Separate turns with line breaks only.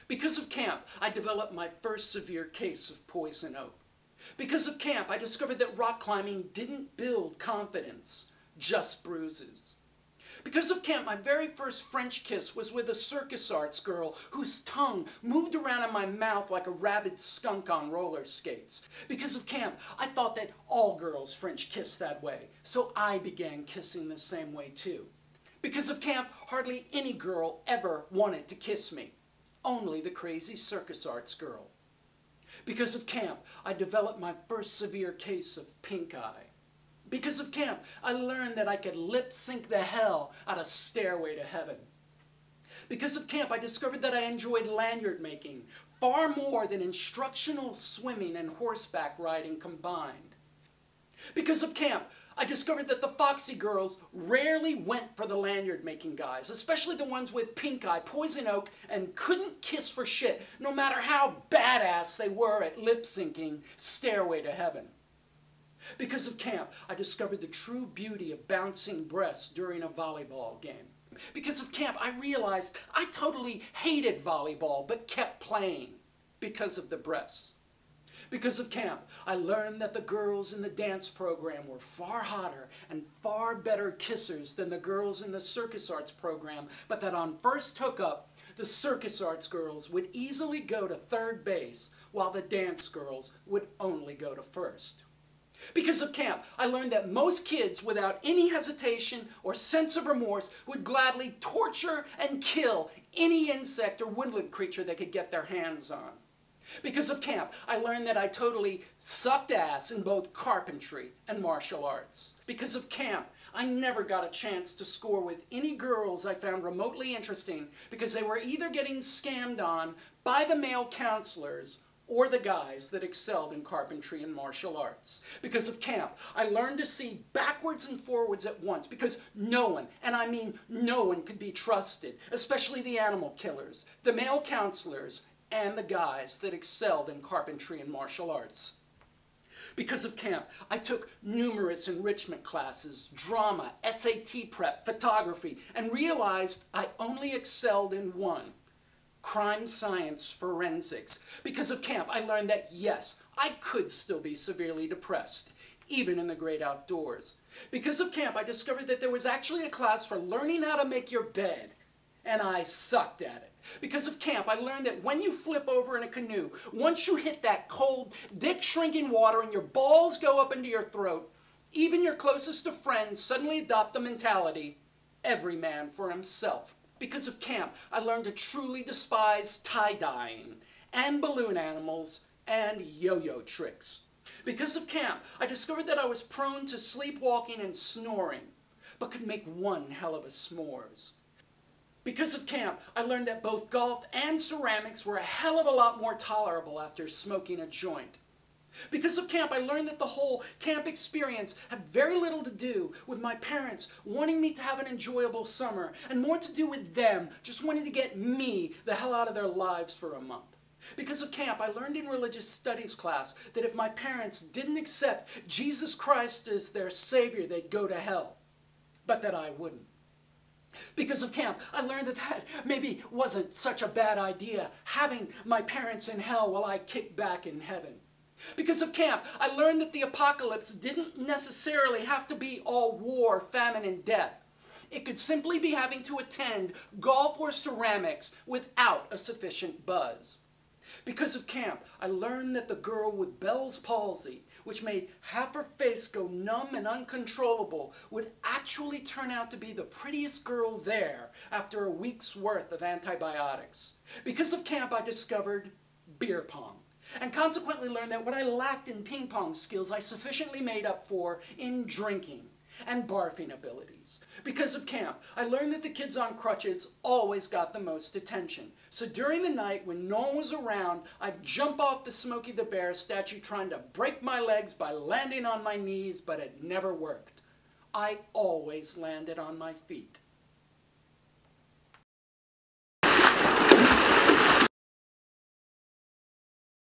Because of camp, I developed my first severe case of poison oak. Because of camp, I discovered that rock climbing didn't build confidence, just bruises. Because of camp, my very first French kiss was with a circus arts girl whose tongue moved around in my mouth like a rabid skunk on roller skates. Because of camp, I thought that all girls French kiss that way, so I began kissing the same way too. Because of camp, hardly any girl ever wanted to kiss me. Only the crazy circus arts girl. Because of camp, I developed my first severe case of pink eye. Because of camp, I learned that I could lip sync the hell out of Stairway to Heaven. Because of camp, I discovered that I enjoyed lanyard making far more than instructional swimming and horseback riding combined. Because of camp, I discovered that the foxy girls rarely went for the lanyard making guys, especially the ones with pink eye, poison oak, and couldn't kiss for shit, no matter how badass they were at lip syncing Stairway to Heaven. Because of camp, I discovered the true beauty of bouncing breasts during a volleyball game. Because of camp, I realized I totally hated volleyball but kept playing because of the breasts. Because of camp, I learned that the girls in the dance program were far hotter and far better kissers than the girls in the circus arts program, but that on first hookup, the circus arts girls would easily go to third base, while the dance girls would only go to first. Because of camp, I learned that most kids, without any hesitation or sense of remorse, would gladly torture and kill any insect or woodland creature they could get their hands on. Because of camp, I learned that I totally sucked ass in both carpentry and martial arts. Because of camp, I never got a chance to score with any girls I found remotely interesting because they were either getting scammed on by the male counselors or the guys that excelled in carpentry and martial arts. Because of camp, I learned to see backwards and forwards at once because no one, and I mean no one, could be trusted, especially the animal killers, the male counselors, and the guys that excelled in carpentry and martial arts. Because of camp, I took numerous enrichment classes, drama, SAT prep, photography, and realized I only excelled in one: crime science forensics. Because of camp, I learned that yes, I could still be severely depressed, even in the great outdoors. Because of camp, I discovered that there was actually a class for learning how to make your bed, and I sucked at it. Because of camp, I learned that when you flip over in a canoe, once you hit that cold, dick-shrinking water and your balls go up into your throat, even your closest of friends suddenly adopt the mentality, every man for himself. Because of camp, I learned to truly despise tie-dyeing, and balloon animals, and yo-yo tricks. Because of camp, I discovered that I was prone to sleepwalking and snoring, but could make one hell of a s'mores. Because of camp, I learned that both golf and ceramics were a hell of a lot more tolerable after smoking a joint. Because of camp, I learned that the whole camp experience had very little to do with my parents wanting me to have an enjoyable summer, and more to do with them just wanting to get me the hell out of their lives for a month. Because of camp, I learned in religious studies class that if my parents didn't accept Jesus Christ as their Savior, they'd go to hell, but that I wouldn't. Because of camp, I learned that maybe wasn't such a bad idea, having my parents in hell while I kicked back in heaven. Because of camp, I learned that the apocalypse didn't necessarily have to be all war, famine, and death. It could simply be having to attend golf or ceramics without a sufficient buzz. Because of camp, I learned that the girl with Bell's palsy, which made half her face go numb and uncontrollable, would actually turn out to be the prettiest girl there after a week's worth of antibiotics. Because of camp, I discovered beer pong, and consequently learned that what I lacked in ping pong skills I sufficiently made up for in drinking and barfing abilities. Because of camp, I learned that the kids on crutches always got the most attention. So during the night, when no one was around, I'd jump off the Smokey the Bear statue trying to break my legs by landing on my knees, but it never worked. I always landed on my feet.